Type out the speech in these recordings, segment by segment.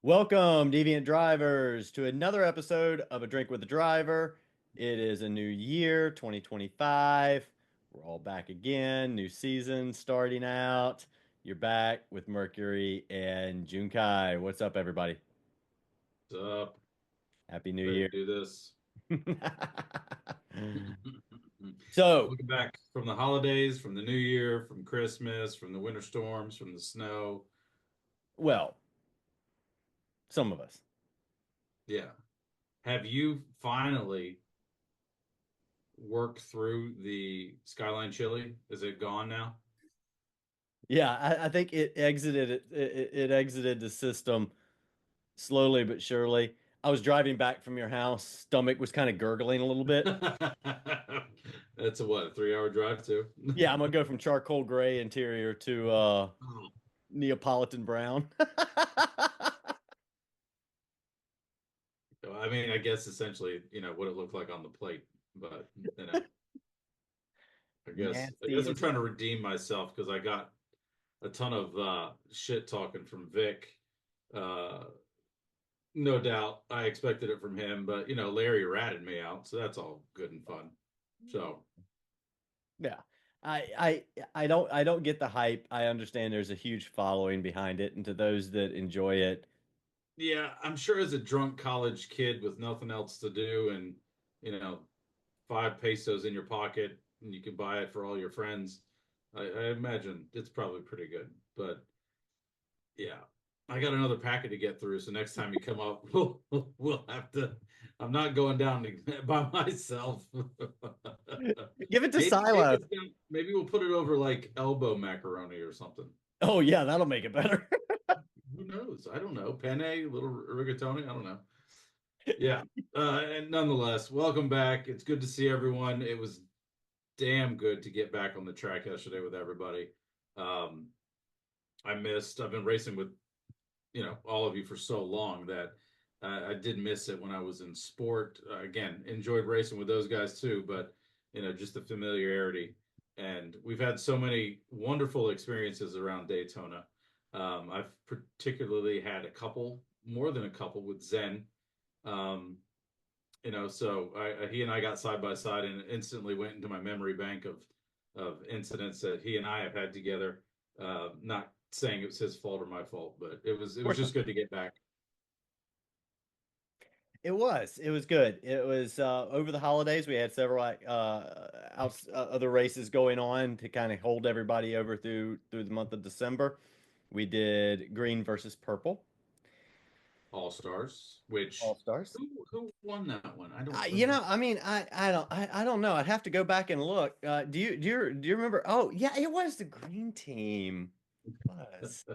Welcome, Deviant Drivers, to another episode of A Drink with the Driver. It is a new year, 2025. We're all back again, new season starting out. You're back with Mercury and Junkai. What's up, everybody? What's up? Happy New Ready Year. to do this? So, Looking back from the holidays, from the New Year, from Christmas, from the winter storms, from the snow. well, some of us. Yeah. Have you finally worked through the Skyline chili? Is it gone now? Yeah, I think it exited the system slowly but surely. I was driving back from your house. Stomach was kind of gurgling a little bit. That's a what, a 3 hour drive too? Yeah, I'm gonna go from charcoal gray interior to Oh. Neapolitan brown. I mean, I guess essentially, what it looked like on the plate, but I guess Nasty I'm as trying to redeem myself because I got a ton of shit talking from Vic. Uh, no doubt, I expected it from him, but Larry ratted me out, so that's all good and fun. So yeah. I don't get the hype. I understand there's a huge following behind it, and to those that enjoy it, yeah, I'm sure as a drunk college kid with nothing else to do and you know 5 pesos in your pocket and you can buy it for all your friends, I imagine it's probably pretty good. But yeah, I got another packet to get through, so next time you come up, we'll have to. I'm not going down by myself. give it to Maybe Silo. maybe we'll put it over like elbow macaroni or something. Oh yeah, that'll make it better. Who knows? I don't know. Penne, little rigatoni. I don't know. Yeah. And nonetheless, welcome back. It's good to see everyone. It was damn good to get back on the track yesterday with everybody. Um, I've been racing with all of you for so long that I did miss it when I was in sport. Again, enjoyed racing with those guys too, but just the familiarity. And we've had so many wonderful experiences around Daytona. I've particularly had a couple, more than a couple, with Zen. Um, so he and I got side by side and instantly went into my memory bank of incidents that he and I have had together. Not saying it was his fault or my fault, but it was Of just good to get back. It was. It was good. It was over the holidays. We had several other races going on to kind of hold everybody over through the month of December. We did green versus purple, All Stars, All which Stars. who won that one? I don't You know, remember. I mean, I don't know. I'd have to go back and look. Do you remember? Oh, yeah, it was the green team. It was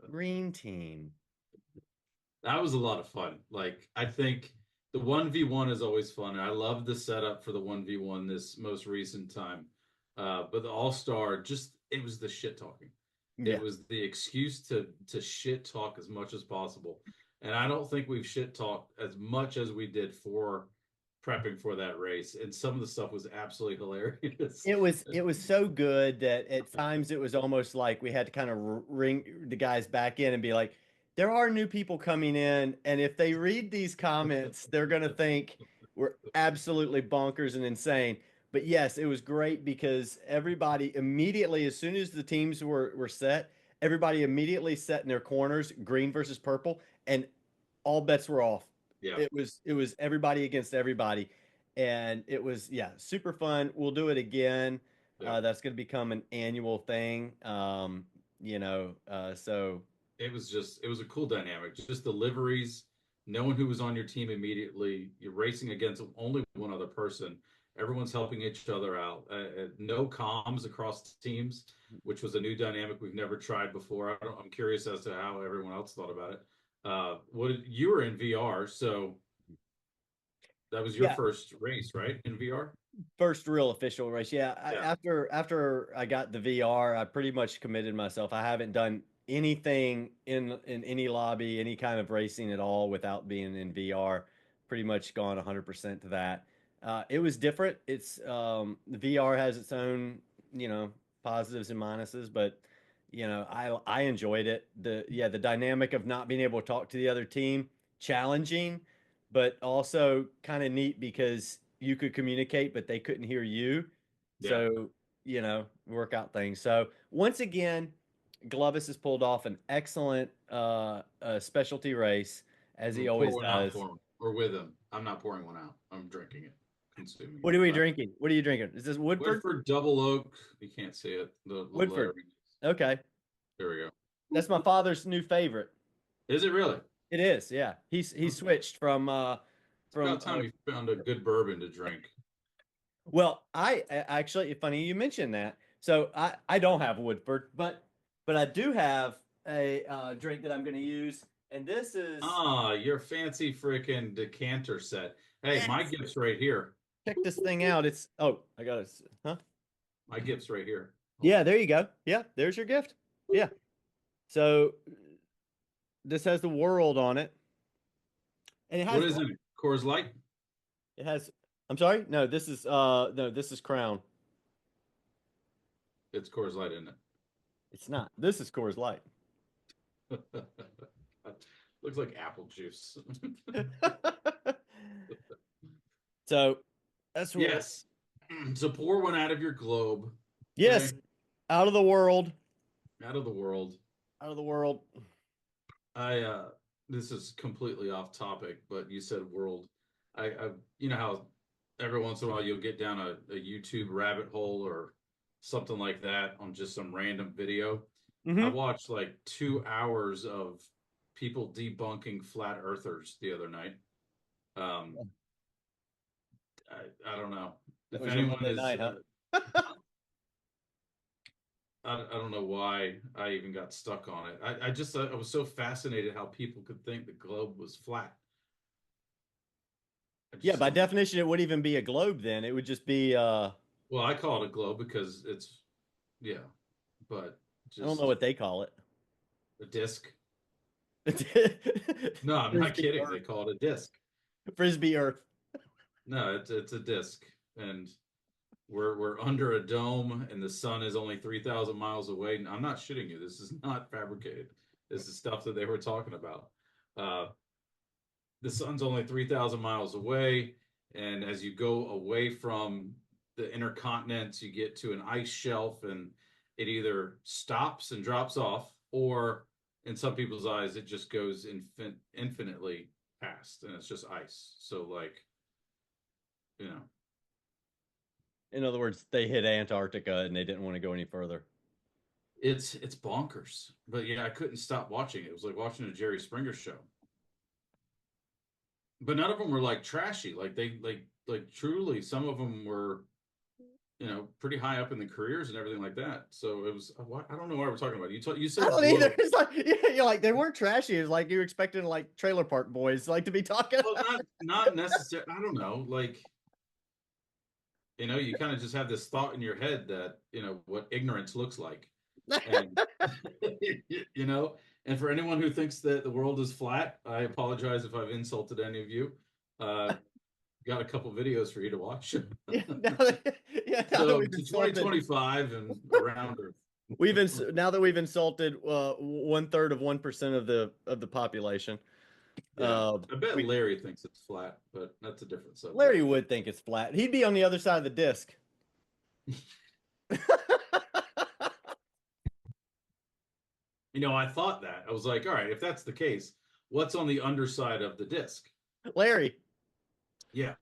green team. That was a lot of fun. Like I think the 1v1 is always fun. And I love the setup for the 1v1 this most recent time. But the All-Star just it was the shit talking. It Yeah. was the excuse to shit talk as much as possible. And I don't think we've shit talked as much as we did for prepping for that race. And some of the stuff was absolutely hilarious. It was so good that at times it was almost like we had to kind of ring the guys back in and be like, there are new people coming in, and if they read these comments, they're gonna think we're absolutely bonkers and insane. But yes, it was great because everybody immediately, as soon as the teams were set, everybody immediately set in their corners, green versus purple, and all bets were off. Yeah. It was everybody against everybody. And it was, yeah, super fun. We'll do it again. Yeah. That's going to become an annual thing. So It was a cool dynamic. Just the liveries, knowing who was on your team immediately. You're racing against only one other person. Everyone's helping each other out. No comms across teams, which was a new dynamic we've never tried before. I'm curious as to how everyone else thought about it. You were in VR, so that was your yeah, first race, right? In VR? first real official race. Yeah, Yeah. after I got the VR, I pretty much committed myself. I haven't done anything in any lobby, any kind of racing at all without being in VR. Pretty much gone 100% to that. It was different. It's the VR has its own, positives and minuses, but I enjoyed it. The dynamic of not being able to talk to the other team, challenging, but also kind of neat because you could communicate, but they couldn't hear you. Yeah. So, work out things. So once again, Glovis has pulled off an excellent specialty race as he Pour always one out does. for him or with him. I'm not pouring one out. I'm drinking it, consuming What it. are we drinking? What are you drinking? Is this Woodford? Woodford Double Oak. You can't see it. The Woodford. lettering. Okay. There we go. That's my father's new favorite. Is it really? It is, yeah. He Okay. switched from It's about time you found a good bourbon to drink. well, actually funny you mentioned that. So I don't have Woodford, but I do have a drink that I'm going to use, and this is Ah, your fancy freaking decanter set. Hey, my yes. gift's right here. Check this thing out. It's I got it. Huh? My gift's right here. Hold Yeah, on. there you go. Yeah, there's your gift. Yeah. So this has the world on it, and What is it? Coors Light? it has. I'm sorry. No, this is no, this is Crown. It's Coors Light, isn't It's not. This is Coors Light. it? Looks like apple juice. So that's what. Yes. So pour one out of your globe. Yes, Okay. out of the world. Out of the world. Out of the world. I this is completely off topic, but you said world. I you know how every once in a while you'll get down a YouTube rabbit hole or something like that on just some random video. I Hmm. watched like 2 hours of people debunking flat earthers the other night. Um, I don't know That if was your anyone Monday is. night, huh? I don't know why I even got stuck on it. I just I was so fascinated how people could think the globe was flat. I Yeah, just by don't know. definition, it wouldn't even be a globe then. It would just be Well, I call it a globe because it's yeah, but I don't know just what they call a disc. it. No, I'm not Frisbee kidding. They Earth. call it a disc. Frisbee Earth. No, it's a disc, and we're under a dome, and the sun is only 3,000 miles away. And I'm not shitting you. This is not fabricated. This is stuff that they were talking about. Uh, the sun's only 3,000 miles away. And as you go away from the inner continents, you get to an ice shelf and it either stops and drops off, or in some people's eyes, it just goes infinitely past and it's just ice. So, like, you know, In other words, they hit Antarctica and they didn't want to go any further. it's bonkers. But yeah, I couldn't stop watching it. It was like watching a Jerry Springer show. But none of them were like trashy. Like they like truly, some of them were pretty high up in the careers and everything like that. So it was, I don't know why we're talking about it. You I said don't either. globe. It's like you're like they weren't trashy. It's like you were expecting like Trailer Park Boys like to be talking. Well, not necessarily. I don't know. Like, you kind of just have this thought in your head that, what ignorance looks like. And, you know, and for anyone who thinks that the world is flat, I apologize if I've insulted any of you. Uh, got a couple videos for you to watch. Yeah, now that So we've to insulted, 2025 and around Earth. now that we've insulted 1/3 of 1% of the population. Yeah, Uh, I bet we Larry thinks it's flat, but that's a different subject. Larry would think it's flat. He'd be on the other side of the disc. I thought that. I was like, all right, if that's the case, what's on the underside of the disc? Larry. Yeah.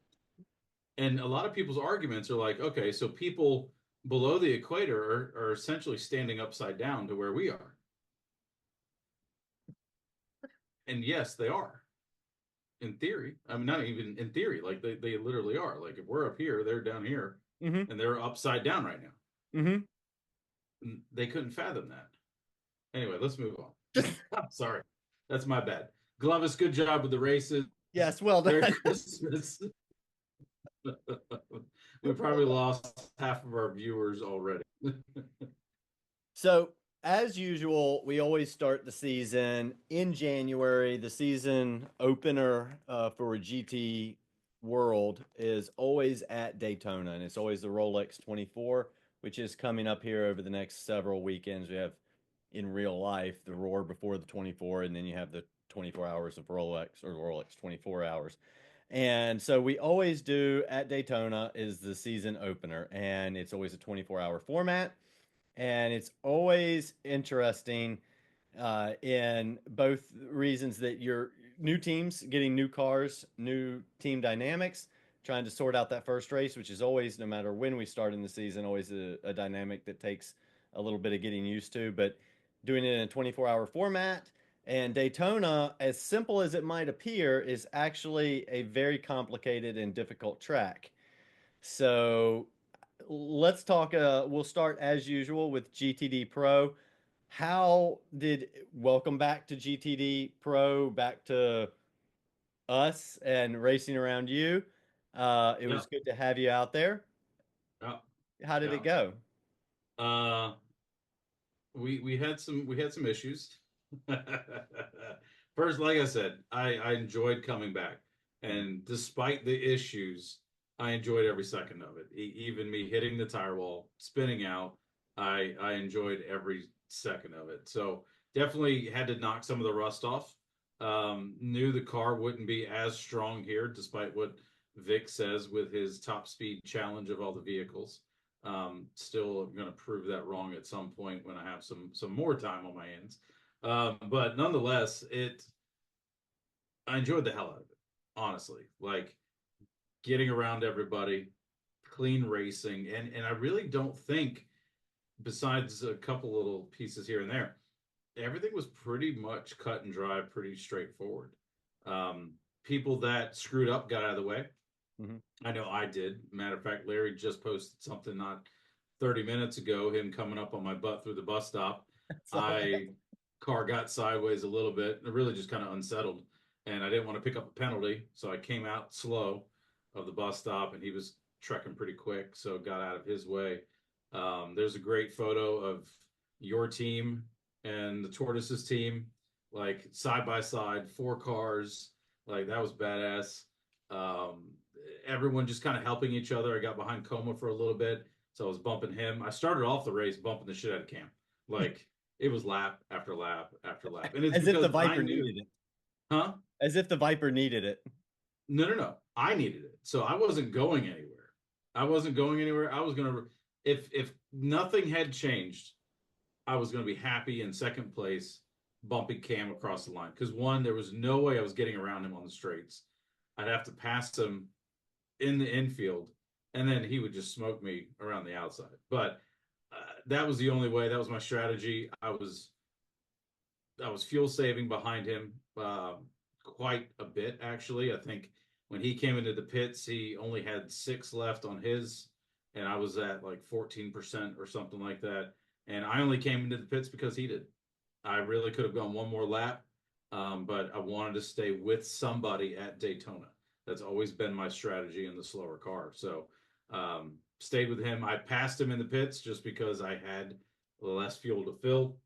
And a lot of people's arguments are like, okay, so people below the equator are essentially standing upside down to where we are. And yes, they are. In theory. I mean, not even in theory, like they literally are. Like if we're up here, they're down here, Mm-hmm. and they're upside down right now. Mm-hmm. And they couldn't fathom that. Anyway, let's move on. I'm sorry. That's my bad. Glovis, good job with the races. Yes, well Merry done. Christmas. We probably lost half of our viewers already. So, as usual, we always start the season in January. The season opener for GT World is always at Daytona, and it's always the Rolex 24, which is coming up here over the next several weekends. We have in real life, the Roar before the 24, and then you have the 24 hours of Rolex or Rolex 24 hours. And so we always do at Daytona is the season opener, and it's always a 24-hour format. And it's always interesting in both reasons that you're new teams getting new cars, new team dynamics, trying to sort out that first race, which is always, no matter when we start in the season, always a dynamic that takes a little bit of getting used to. But doing it in a 24-hour format and Daytona, as simple as it might appear, is actually a very complicated and difficult track. So let's talk. We'll start as usual with GTD Pro. How did welcome back to GTD Pro, back to us and racing around you? It Yeah, was good to have you out there. yeah, How did it yeah. go? Uh, we had some issues. First, like I said, I enjoyed coming back, and despite the issues, I enjoyed every second of it. Even me hitting the tire wall, spinning out, I enjoyed every second of it. So definitely had to knock some of the rust off. Knew the car wouldn't be as strong here, despite what Vic says with his top speed challenge of all the vehicles. Still going to prove that wrong at some point when I have some more time on my hands. But nonetheless, I enjoyed the hell out of it. Honestly, like getting around everybody, clean racing, and I really don't think, besides a couple little pieces here and there, everything was pretty much cut and dry, pretty straightforward. Um, People that screwed up got out of the way. Mhm. I know I did. Matter of fact, Larry just posted something not 30 minutes ago, him coming up on my butt through the bus stop. So, I car got sideways a little bit, really just kind of unsettled. And I didn't want to pick up a penalty, so I came out slow of the bus stop, and he was trekking pretty quick, so got out of his way. There's a great photo of your team and the Tortoises team, like side by side, four cars. Like that was badass. Um, Everyone just kind of helping each other. I got behind Coma for a little bit, so I was bumping him. I started off the race bumping the shit out of Cam. Like it was lap after lap after lap. And it's as if the because I Viper knew, needed it. huh? As if the Viper needed it. No, no, no. I needed it. So I wasn't going anywhere. I wasn't going anywhere. I was gonna if nothing had changed, I was gonna be happy in second place, bumping Cam across the line. Because one, there was no way I was getting around him on the straights. I'd have to pass him in the infield, and then he would just smoke me around the outside. But that was the only way. That was my strategy. I was fuel saving behind him quite a bit, actually. I think when he came into the pits, he only had six left on his, and I was at like 14% or something like that. And I only came into the pits because he did. I really could have gone one more lap, but I wanted to stay with somebody at Daytona. That's always been my strategy in the slower car. So stayed with him. I passed him in the pits just because I had less fuel to fill.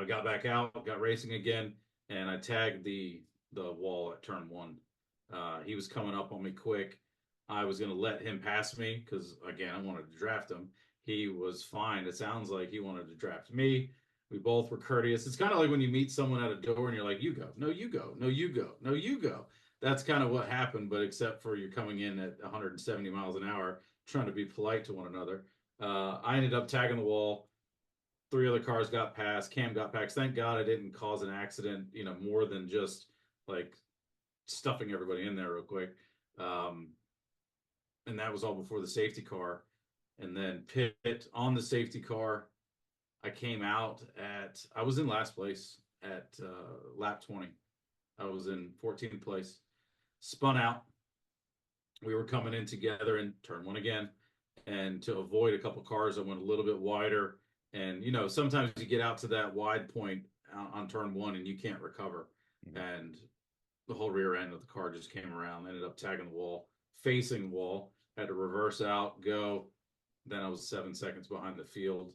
Got back out, got racing again, and I tagged the wall at turn one. He was coming up on me quick. I was going to let him pass me because, again, I wanted to draft him. He was fine. It sounds like he wanted to draft me. We both were courteous. It's kind of like when you meet someone at a door and you're like, you go, no, you go, no, you go, no, you go. That's kind of what happened, but except for you're coming in at 170 miles an hour, trying to be polite to one another. I ended up tagging the wall. Three other cars got past. Cam got past. Thank God I didn't cause an accident, more than just like stuffing everybody in there real quick. Um, and that was all before the safety car. And then pit on the safety car. I was in last place at lap 20. I was in 14th place. Spun out. We were coming in together in turn one again. And to avoid a couple cars, I went a little bit wider. And, sometimes you get out to that wide point on turn one and you can't recover. Mhm. And the whole rear end of the car just came around, ended up tagging the wall, facing the wall, had to reverse out, go. Then I was 7 seconds behind the field.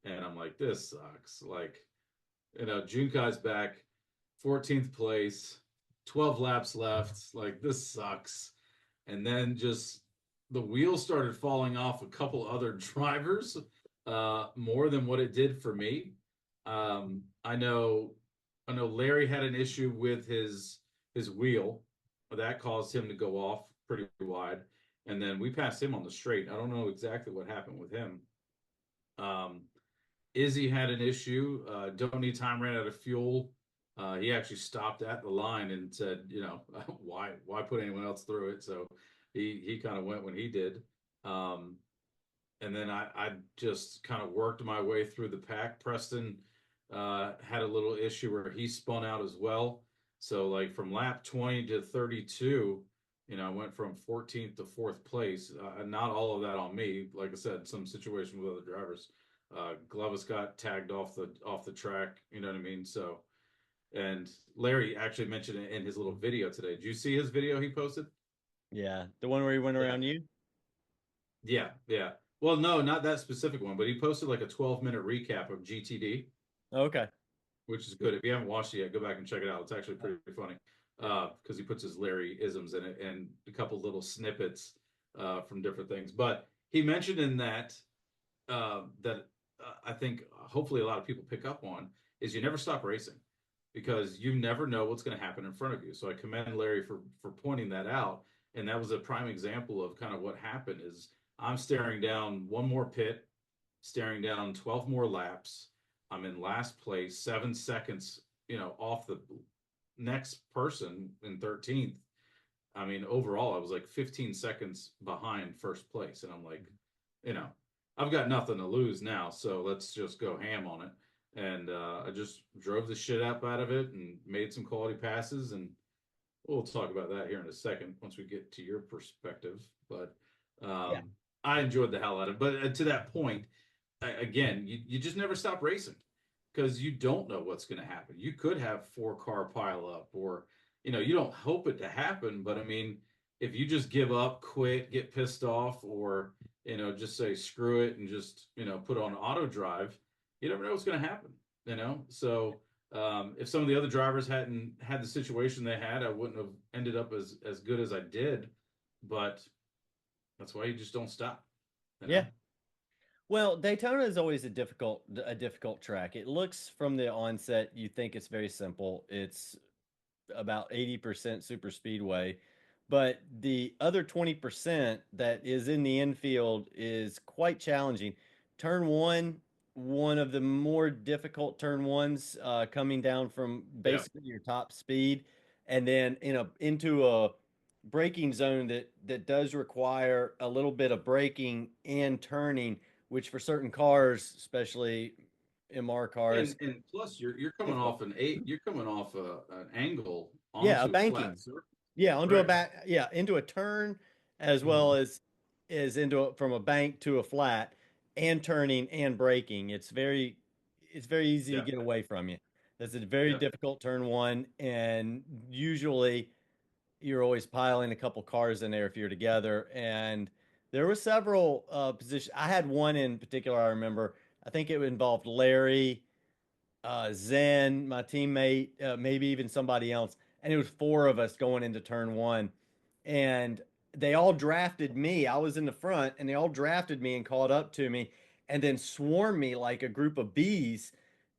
And I'm like, this sucks. Like, Junkai's back, 14th place, 12 laps left. Like, this sucks. And then just the wheels started falling off a couple other drivers more than what it did for me. I know, Larry had an issue with his wheel that caused him to go off pretty wide, and then we passed him on the straight. I don't know exactly what happened with him. Um, Izzy had an issue. Don't need time, ran out of fuel. He actually stopped at the line and said, why put anyone else through it? So he kind of went when he did. Um, and then I just kind of worked my way through the pack. Preston had a little issue where he spun out as well. So like from lap 20 to 32, I went from 14th to fourth place. Not all of that on me. Like I said, some situation with other drivers. Glovis got tagged off the track. You know what I mean? So, and Larry actually mentioned it in his little video today. Did you see his video he posted? Yeah, the one where he went Yeah. around you. Yeah, yeah. Well, no, not that specific one, but he posted like a 12-minute recap of GTD, Okay. which is good. If you haven't watched it yet, go back and check it out. It's actually pretty funny because he puts his Larry isms in it and a couple little snippets from different things. But he mentioned in that I think hopefully a lot of people pick up on is you never stop racing because you never know what's going to happen in front of you. So I commend Larry for pointing that out, and that was a prime example of kind of what happened. Is I'm staring down one more pit, staring down 12 more laps. I'm in last place, 7 seconds, off the next person in 13th. I mean, overall, I was like 15 seconds behind first place. And I'm like, you know, I've got nothing to lose now. So let's just go ham on it. And I just drove the shit up out of it and made some quality passes. And we'll talk about that here in a second once we get to your perspective. But Yeah. I enjoyed the hell out of it. But to that point, again, you just never stop racing because you don't know what's going to happen. You could have 4 car pile up, or you don't hope it to happen, but I mean, if you just give up, quit, get pissed off, or just say screw it and just put on auto drive, you never know what's going to happen. So if some of the other drivers hadn't had the situation they had, I wouldn't have ended up as good as I did. But that's why you just don't stop. You know. Yeah. Well, Daytona is always a difficult track. It looks from the onset, you think it's very simple. It's about 80% super speedway, but the other 20% that is in the infield is quite challenging. Turn one, one of the more difficult turn ones, coming down from Yeah. basically your top speed, and then into a braking zone that does require a little bit of braking and turning, which for certain cars, especially MR cars, And plus you're coming difficult. off you're coming off an angle Yeah, a onto a flat banking. surface. Yeah, onto a Right. back, yeah, into a turn as well Mhm. as into from a bank to a flat and turning and braking. It's very easy to Yeah. get away from you. That's a very Yeah. difficult turn one, and usually you're always piling a couple cars in there if you're together. And there were several positions. I had one in particular I remember. I think it involved Larry, Zen, my teammate, maybe even somebody else. And it was four of us going into turn one. And they all drafted me. I was in the front, and they all drafted me and caught up to me and then swarmed me like a group of bees.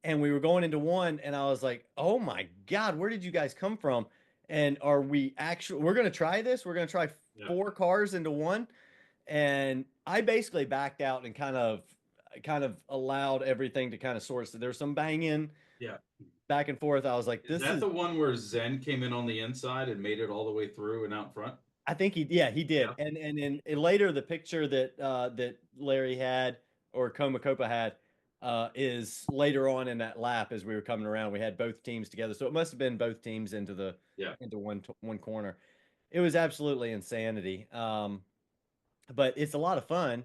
And we were going into one, and I was like, oh my God, where did you guys come from? And are we actually, we're going to try this? We're going to try Yeah. four cars into one. And I basically backed out and kind of allowed everything to kind of sort. So there's some banging Yeah. back and forth. I was like, Is this that is, the one where Zen came in on the inside and made it all the way through and out front? I think yeah, he did. Yeah. And then later the picture that Larry had or Copa had is later on in that lap as we were coming around. We had both teams together, so it must have been both teams Yeah. into one corner. It was absolutely insanity. But it's a lot of fun,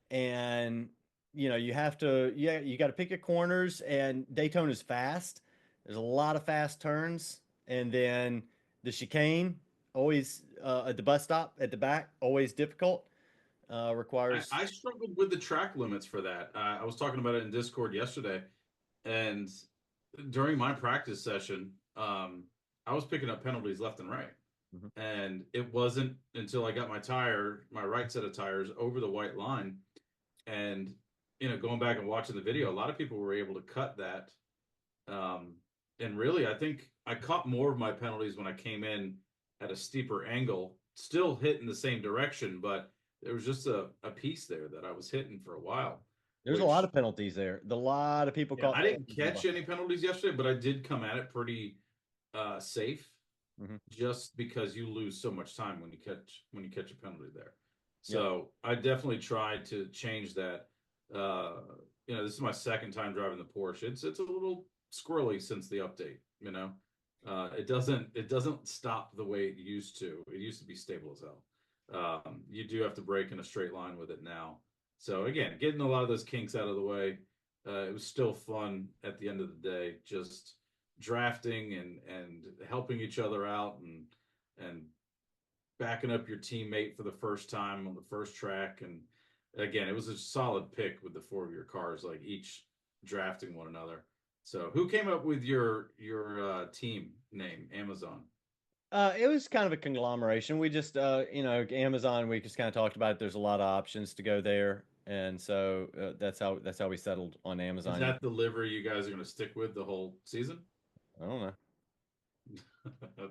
and you have to, yeah, you got to pick your corners, and Daytona's fast. There's a lot of fast turns, and then the chicane always, at the bus stop at the back, always difficult, requires. I struggled with the track limits for that. I was talking about it in Discord yesterday, and during my practice session, I was picking up penalties left and right. Mhm. And it wasn't until I got my right set of tires over the white line, and going back and watching the video, a lot of people were able to cut that. Um, and really, I think I caught more of my penalties when I came in at a steeper angle, still hitting the same direction, but there was just a piece there that I was hitting for a while, There's a lot which, of penalties there. A lot of people yeah, caught I didn't penalties in the catch box. any penalties yesterday, but I did come at it pretty safe, Hmm. just because you lose so much time when you catch a penalty there. Yep. So I definitely tried to change that. Uh, this is my second time driving the Porsche. It's a little squirrely since the update. It doesn't stop the way it used to. It used to be stable as hell. You do have to brake in a straight line with it now. So again, getting a lot of those kinks out of the way. It was still fun at the end of the day, just drafting and helping each other out and backing up your teammate for the first time on the first track. And again, it was a solid pick with the four of your cars, like each drafting one another. So who came up with your team name, Amazon? It was kind of a conglomeration. We just, Amazon. We just kind of talked about it. There's a lot of options to go there, and so that's how we settled on Is Amazon. that the livery you guys are going to stick with the whole season? I don't know.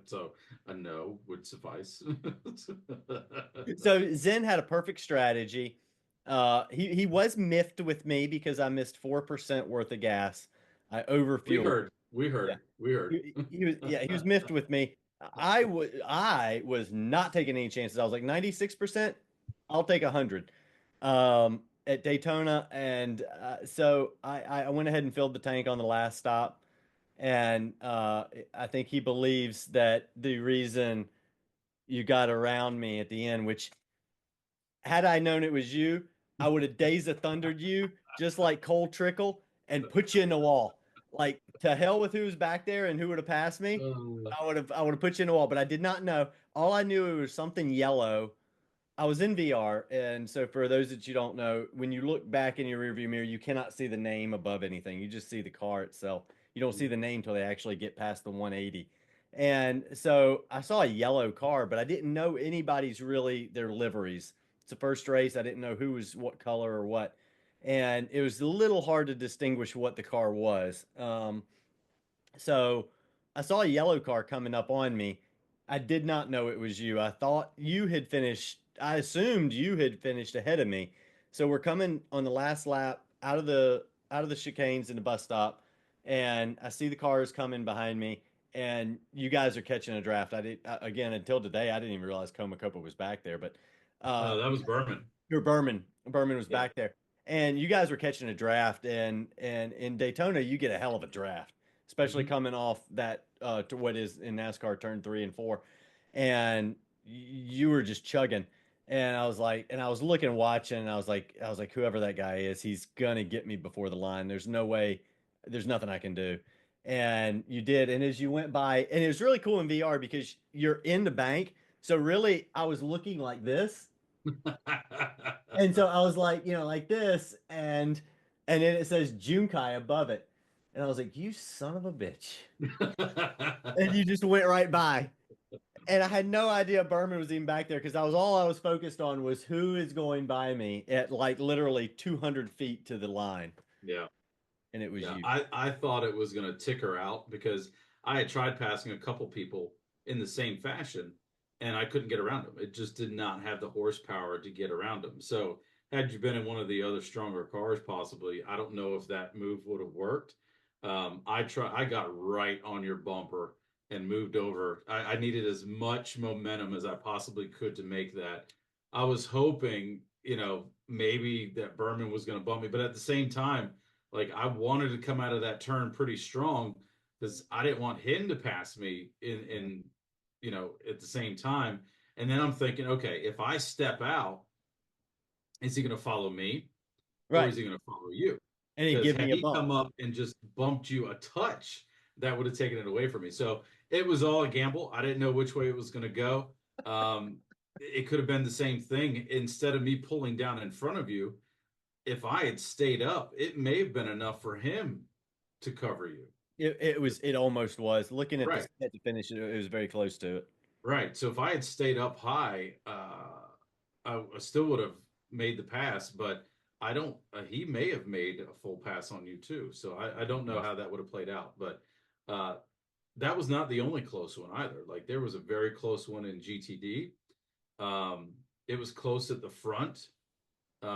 So a no would suffice. So Zen had a perfect strategy. He was miffed with me because I missed 4% worth of gas. I We overfueled. heard, we Yeah. heard, we heard. He was miffed with me. I was not taking any chances. I was like 96%. I'll take 100 at Daytona, and so I went ahead and filled the tank on the last stop, and I think he believes that the reason you got around me at the end, which had I known it was you, I would have Days of Thundered you just like Cole Trickle and put you in the wall. Like to hell with who's back there and who would have passed me. Uh, I would have put you in the wall, but I did not know. All I knew it was something yellow. I was in VR, and so for those that you don't know, when you look back in your rearview mirror, you cannot see the name above anything. You just see the car itself. You don't see the name till they actually get past the 180. And so I saw a yellow car, but I didn't know anybody's really their liveries. It's the first race. I didn't know who was what color or what. And it was a little hard to distinguish what the car was. So I saw a yellow car coming up on me. I did not know it was you. I thought you had finished. I assumed you had finished ahead of me. So we're coming on the last lap out of the chicanes in the bus stop, and I see the cars coming behind me, and you guys are catching a draft. Again, until today I didn't even realize Copa was back there, but that was Berman. your Berman. Berman was Yeah. back there. And you guys were catching a draft, and in Daytona you get a hell of a draft, especially Mhm. coming off that to what is in NASCAR turn 3 and 4. And you were just chugging. And I was like, and I was looking, watching, and I was like, whoever that guy is, he's gonna get me before the line. There's no way, there's nothing I can do. And you did. And as you went by, and it was really cool in VR because you're in the bank. So really, I was looking like this, and so I was like, like this, and then it says Junkai above it. And I was like, you son of a bitch. And you just went right by. And I had no idea Berman was even back there because I was focused on was who is going by me at like literally 200 feet to the line. Yeah. And it was Yeah, you. I thought it was going to tick her out because I had tried passing a couple people in the same fashion and I couldn't get around them. It just did not have the horsepower to get around them. So, had you been in one of the other stronger cars, possibly, I don't know if that move would have worked. I got right on your bumper and moved over. I needed as much momentum as I possibly could to make that. I was hoping, maybe that Berman was going to bump me, but at the same time, like I wanted to come out of that turn pretty strong because I didn't want him to pass me in at the same time. And then I'm thinking, okay, if I step out, is he going to follow me or Right. is he going to follow you? And he Because give had me a he bump. come up and just bumped you a touch, that would have taken it away from me. So it was all a gamble. I didn't know which way it was going to go. It could have been the same thing. Instead of me pulling down in front of you, if I had stayed up, it may have been enough for him to cover you. It almost was. Looking at the Right. set to finish, it was very close to it. Right. So if I had stayed up high, I still would have made the pass. But I don't. He may have made a full pass on you too. So I don't know how that would have played out, but uh, that was not the only close one either. Like there was a very close one in GTD. Um, it was close at the front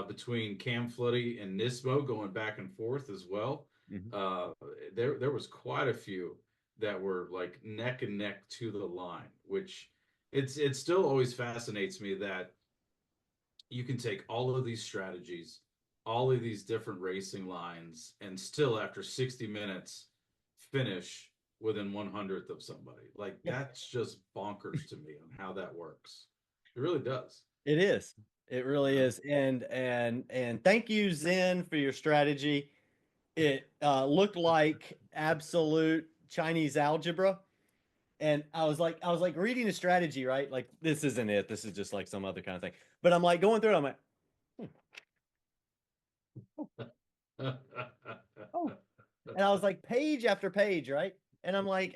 between Cam Floody and Nismo going back and forth as well. Mhm. Uh, there was quite a few that were like neck and neck to the line, which it still always fascinates me that you can take all of these strategies, all of these different racing lines, and still after 60 minutes finish within 100th of somebody. Like that's just bonkers to me on how that works. It really does. It is. It really Yeah. is. And thank you, Zen, for your strategy. It looked like absolute Chinese algebra. And I was like reading a strategy, right? Like this isn't it. This is just like some other kind of thing. But I'm like going through it. I'm like, hmm, oh, oh. And I was like page after page, right? And I'm like,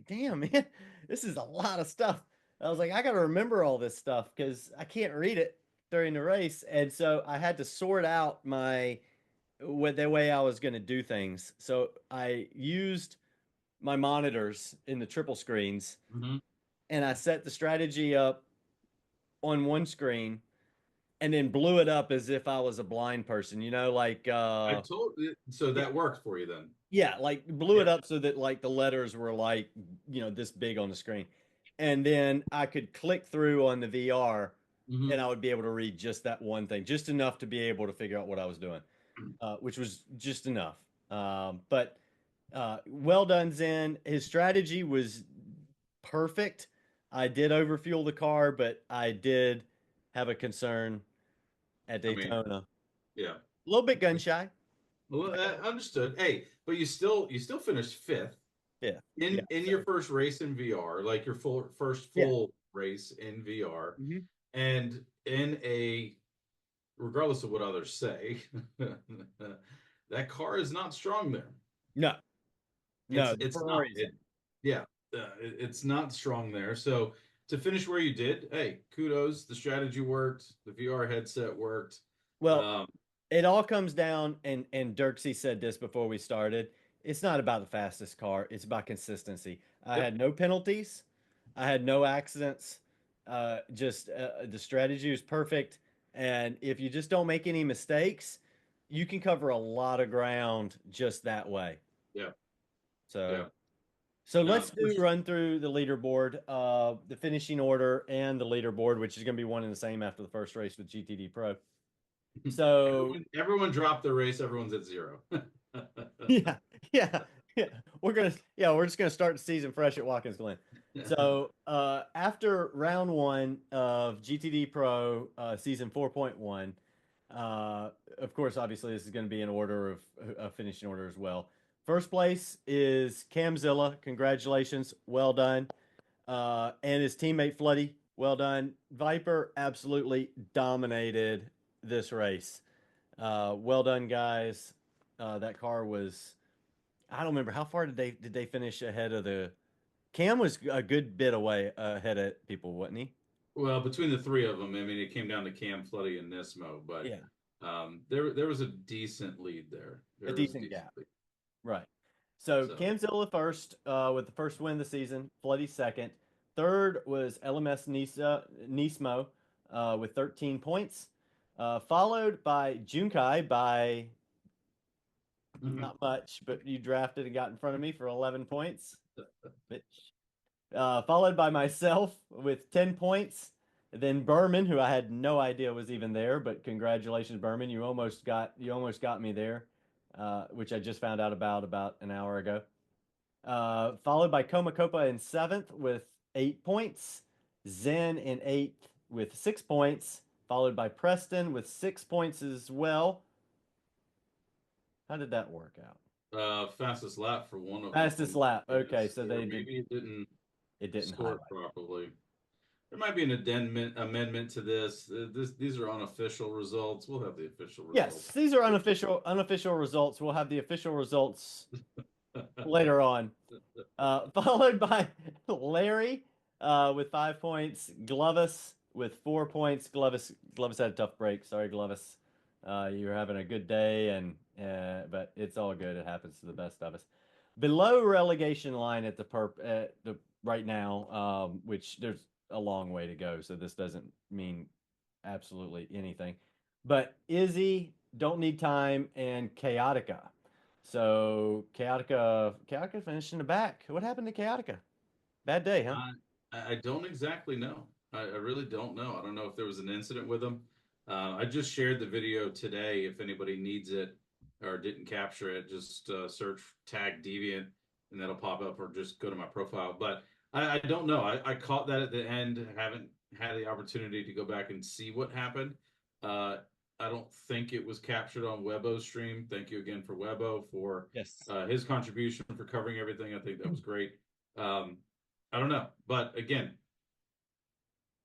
damn, man, this is a lot of stuff. I was like, I got to remember all this stuff because I can't read it during the race. And so I had to sort out my with the way I was going to do things. So I used my monitors in the triple screens Mhm. and I set the strategy up on one screen and then blew it up as if I was a blind person, like I told it, so yeah, that worked for you then. yeah, like blew it Yeah. up so that like the letters were like, this big on the screen. And then I could click through on the VR and Hmm. I would be able to read just that one thing, just enough to be able to figure out what I was doing, which was just enough. But well done, Zen. His strategy was perfect. I did overfuel the car, but I did have a concern at I mean, Daytona. yeah. A little bit gun shy. Well, understood. Hey, but you still finished fifth Yeah. Yeah. in So, your first race in VR, like your first yeah. full race in VR, Mhm. and in a regardless of what others say, that car is not strong there. No, no, the It's not. Ferrari's in. Yeah, it's not strong there. So to finish where you did, hey, kudos. The strategy worked. The VR headset worked. Well, Um, it all comes down, and Dirksey said this before we started. It's not about the fastest car. It's about consistency. I yep. had no penalties. I had no accidents. Just the strategy was perfect. And if you just don't make any mistakes, you can cover a lot of ground just that way. Yeah. So, Yeah. so No, let's do run through the leaderboard, the finishing order, and the leaderboard, which is going to be one and the same after the first race with GTD Pro. So everyone dropped their race. Everyone's at zero. yeah, yeah, yeah. We're just gonna start the season fresh at Watkins Glen. So after round one of GTD Pro season 4.1, of course, obviously this is going to be in order of finishing order as well. First place is Camzilla. Congratulations, well done. And his teammate Floody, well done. Viper absolutely dominated this race. Well done, guys. That car was. I don't remember how far did they finish ahead of the. Cam was a good bit away ahead of people, wasn't he? Well, between the three of them, I mean, it came down to Cam Floody and Nismo, but Yeah, there was a decent lead there. a There was a decent decent gap. lead. Right. So So Camzilla first with the first win of the season. Floody second. Third was LMS Nismo with 13 points, followed by Junkai by mhm. not much, but you drafted and got in front of me for 11 points. Bitch. Followed by myself with 10 points. Then Berman, who I had no idea was even there, but congratulations, Berman. You almost got me there, which I just found out about an hour ago. Followed by Komakopa in seventh with 8 points. Zen in eighth with 6 points. Followed by Preston with 6 points as well. How did that work out? Fastest lap for one of Fastest them, lap. I Okay, guess, so or they did. maybe it didn't It didn't score highlight. it properly. There might be an amendment to this. These are unofficial results. We'll have the official Yes, results. these are unofficial results. We'll have the official results later on. Followed by Larry with 5 points, Glovis with 4 points. Glovis had a tough break. Sorry, Glovis. You're having a good day, and but it's all good. It happens to the best of us. Below relegation line at the right now, which there's a long way to go, so this doesn't mean absolutely anything. But Izzy, Don't Need Time, and Chaotica. So Chaotica finished in the back. What happened to Chaotica? Bad day, huh? I don't exactly know. I really don't know. I don't know if there was an incident with him. I just shared the video today. If anybody needs it or didn't capture it, just search tag Deviant and that'll pop up, or just go to my profile. But I don't know. I caught that at the end. Haven't had the opportunity to go back and see what happened. Uh, I don't think it was captured on Webo's stream. Thank you again for Webo for Yes. his contribution for covering everything. I think that was great. Um, I don't know, but again,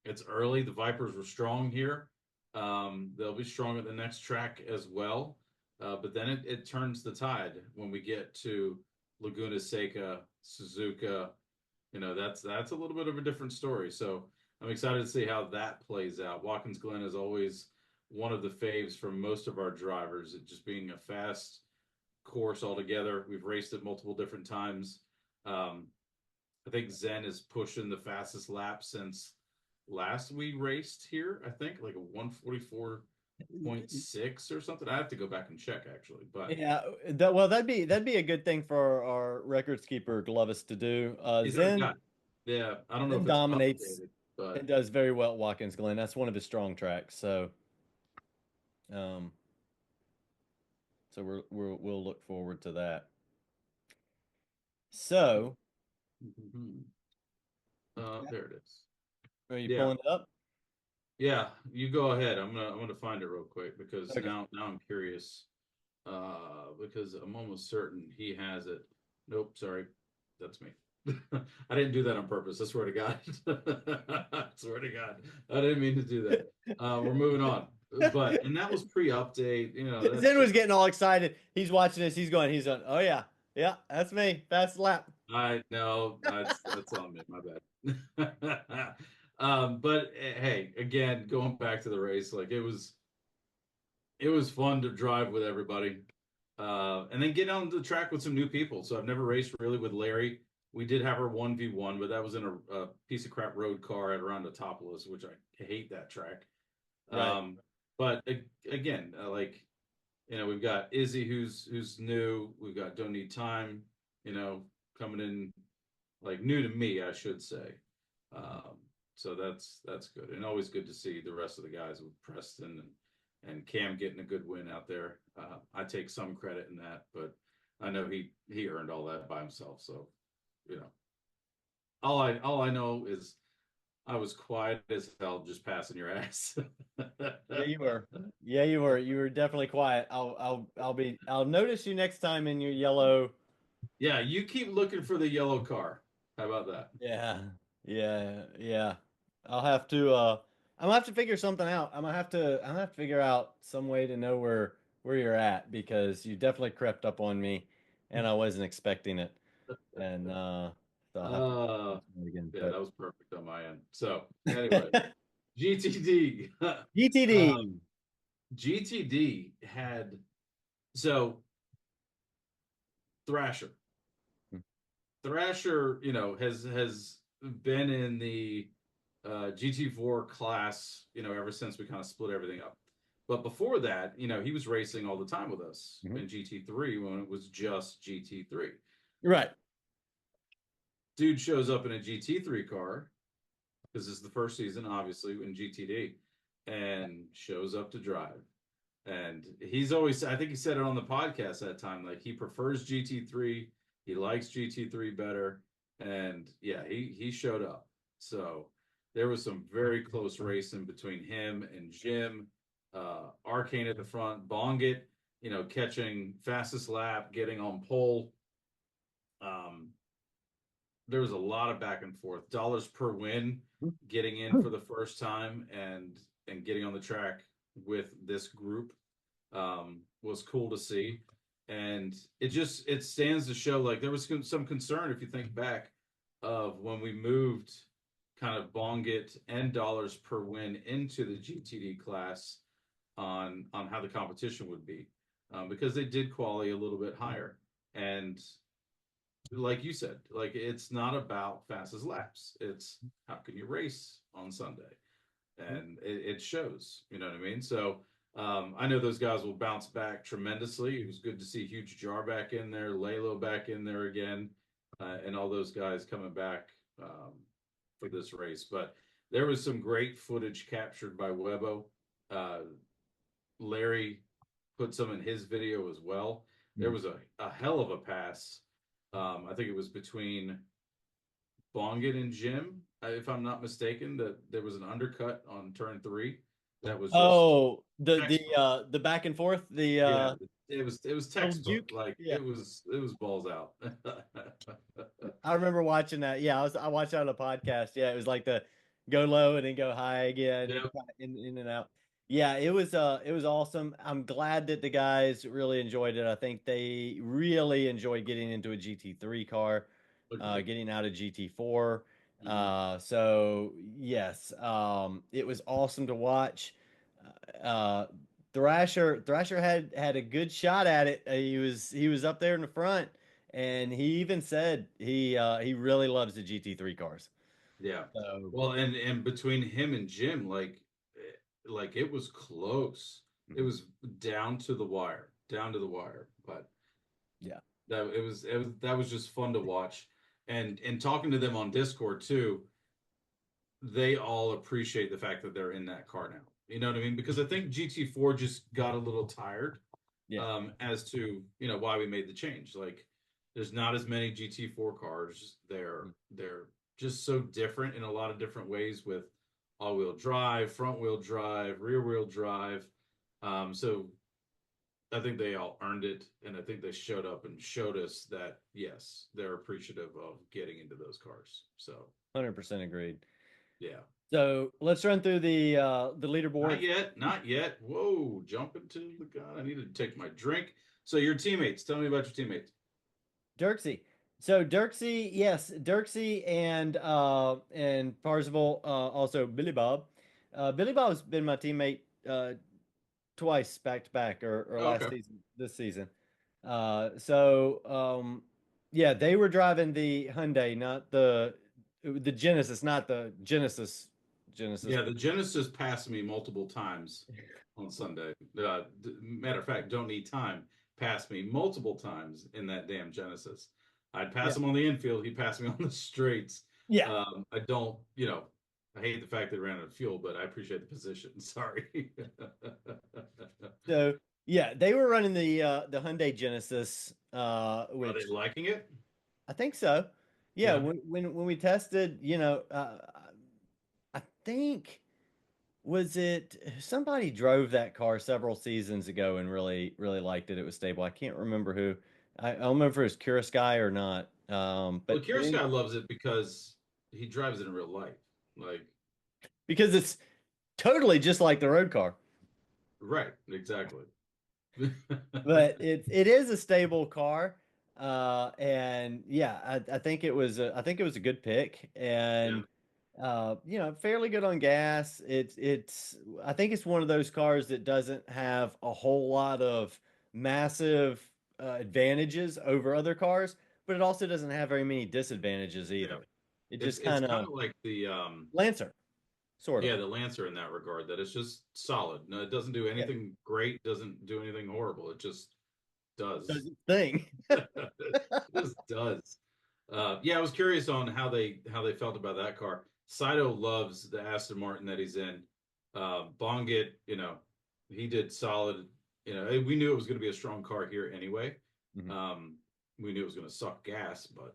it's early. The Vipers were strong here. They'll be strong at the next track as well. But then it turns the tide when we get to Laguna Seca, Suzuka. That's a little bit of a different story. So I'm excited to see how that plays out. Watkins Glen is always one of the faves for most of our drivers. It just being a fast course altogether. We've raced it multiple different times. I think Zen is pushing the fastest lap since last we raced here. I think like a 144.6 or something. I have to go back and check actually, but Yeah, that'd be a good thing for our records keeper Glovis to do. he's our guy. Yeah, I don't know Zen if it's dominates updated, and but does very well at Watkins Glen. That's one of his strong tracks. Um, so we'll look forward to that. So, there it is. are you Yeah, pulling it up? yeah. You go ahead. I'm gonna find it real quick because Okay. now I'm curious. Because I'm almost certain he has it. Nope, sorry, that's me. I didn't do that on purpose. I swear to God. I swear to God, I didn't mean to do that. We're moving on, and that was pre-update. That's Zen was just getting all excited. He's watching this. He's going, oh yeah, yeah, that's me. Fast lap. I know that's on me. My bad. But hey, again, going back to the race, like it was fun to drive with everybody. And then get on the track with some new people. So I've never raced really with Larry. We did have our 1v1, but that was in a piece of crap road car at around Autopolis, which I hate that track. Right. But again, we've got Izzy who's new. We've got Don't Need Time, coming in like new to me, I should say. So that's good, and always good to see the rest of the guys with Preston and Cam getting a good win out there. I take some credit in that, but I know he earned all that by himself. So, all I know is I was quiet as hell, just passing your ass. Yeah, you were. Yeah, you were. You were definitely quiet. I'll notice you next time in your yellow. Yeah, you keep looking for the yellow car. How about that? Yeah. Yeah. Yeah. I'll have to I'm gonna have to figure something out. I'm gonna have to figure out some way to know where you're at because you definitely crept up on me and I wasn't expecting it. And so I'll have to Uh, do it again. yeah, that But was perfect on my end. So anyway, GTD. GTD. GTD had so Thrasher. Thrasher, has been in the GT4 class, ever since we kind of split everything up. But before that, he was racing all the time with us Mhm. in GT3 when it was just GT3. Right. Dude shows up in a GT3 car because this is the first season, obviously, in GTD, and shows up to drive. And he's always, I think he said it on the podcast that time, like he prefers GT3, he likes GT3 better, and yeah, he showed up. So there was some very close racing between him and Jim. Arcane at the front, Bongit, catching fastest lap, getting on pole. Um, there was a lot of back and forth. Dollars per win, getting in for the first time and getting on the track with this group was cool to see. And it stands to show like there was some concern if you think back of when we moved kind of Bongit and dollars per win into the GTD class. on how the competition would be, because they did quality a little bit higher. And like you said, like it's not about fastest laps. It's how can you race on Sunday, and it shows. You know what I mean? So I know those guys will bounce back tremendously. It was good to see Huge Jar back in there, Lalo back in there again, and all those guys coming back for this race. But there was some great footage captured by Webo. Uh, Larry put some in his video as well. There was a hell of a pass. I think it was between Bonget and Jim, if I'm not mistaken, that there was an undercut on turn 3 that was just Oh, textbook. the back and forth, Yeah, it was little textbook. juke. Like Yeah, it was balls out. I remember watching that. Yeah, I watched that on a podcast. Yeah, it was like the go low and then go high again, Yep. in and out. Yeah, it was awesome. I'm glad that the guys really enjoyed it. I think they really enjoyed getting into a GT3 car, Agreed. getting out of GT4. Mhm. So yes, it was awesome to watch. Uh, Thrasher had a good shot at it. He was up there in the front, and he even said he really loves the GT3 cars. Yeah. So Well, and between him and Jim, like it was close. It mhm, was down to the wire, down to the wire. But yeah, that it was that was just fun to watch. And talking to them on Discord too, they all appreciate the fact that they're in that car now. You know what I mean? Because I think GT4 just got a little tired, yeah, as to, why we made the change. Like there's not as many GT4 cars. They're just so different in a lot of different ways, with all-wheel drive, front-wheel drive, rear-wheel drive. So I think they all earned it, and I think they showed up and showed us that yes, they're appreciative of getting into those cars. So 100% agreed. yeah. So let's run through the Not leaderboard. yet, not yet. Whoa, jumping to the gun. I need to take my drink. So your teammates, tell me about your teammates. Dirksey. So Dirksey, yes, Dirksey and Parzival, also Billy Bob. Billy Bob's been my teammate twice back to back, or Oh, last okay. season, this season. Yeah, they were driving the Hyundai, not the Genesis, not the Genesis. Yeah, the Genesis passed me multiple times on Sunday. Matter of fact, don't need time. Passed me multiple times in that damn Genesis. I'd Yeah, pass him on the infield. He'd pass me on the straights. yeah. I don't, I hate the fact that it ran out of fuel, but I appreciate the position. Sorry. So yeah, they were running the Hyundai Genesis, Are they which liking it? I think so. Yeah, Yeah. when we tested, I think was it somebody drove that car several seasons ago and really liked it. It was stable. I can't remember who. I don't remember if it was Curious Guy or not. Well, But Curious Guy loves it because he drives it in real life. Like, because it's totally just like the road car. right, exactly. But it is a stable car. And yeah, I think I think it was a good pick, Yeah. and fairly good on gas. I think it's one of those cars that doesn't have a whole lot of massive advantages over other cars, but it also doesn't have very many disadvantages Yeah. either. It It's just it's kind kind of of like the Lancer, sort of. yeah, the Lancer in that regard, that it's just solid. No, it doesn't do Yeah, anything great, doesn't do anything horrible. It just does does. its thing. It just does. Yeah, I was curious on how they felt about that car. Saito loves the Aston Martin that he's in. Bongit, he did solid. We knew it was going to be a strong car here anyway. Mhm. Um, we knew it was going to suck gas, but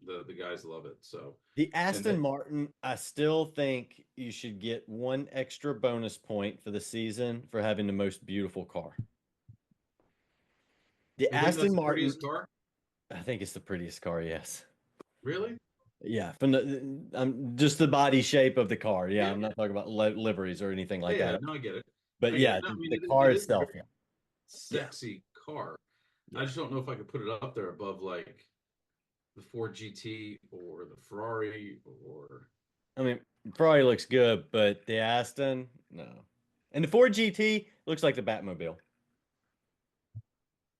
the guys love it. So, The and Aston Martin, I still think you should get one extra bonus point for the season for having the most beautiful car. The you think that's Aston the Martin, prettiest car? I think it's the prettiest car, yes. Really? Yeah, from just the body shape of the car. Yeah, Yeah, I'm not talking about liveries or anything yeah, like yeah. that. No, I get it. But I get yeah, it. No, I mean the car it is a itself, very yeah. Yeah, sexy car. I yeah. just don't know if I could put it up there above like the Ford GT or the Ferrari or I mean, Ferrari looks good, but the Aston, no. And the Ford GT looks like the Batmobile.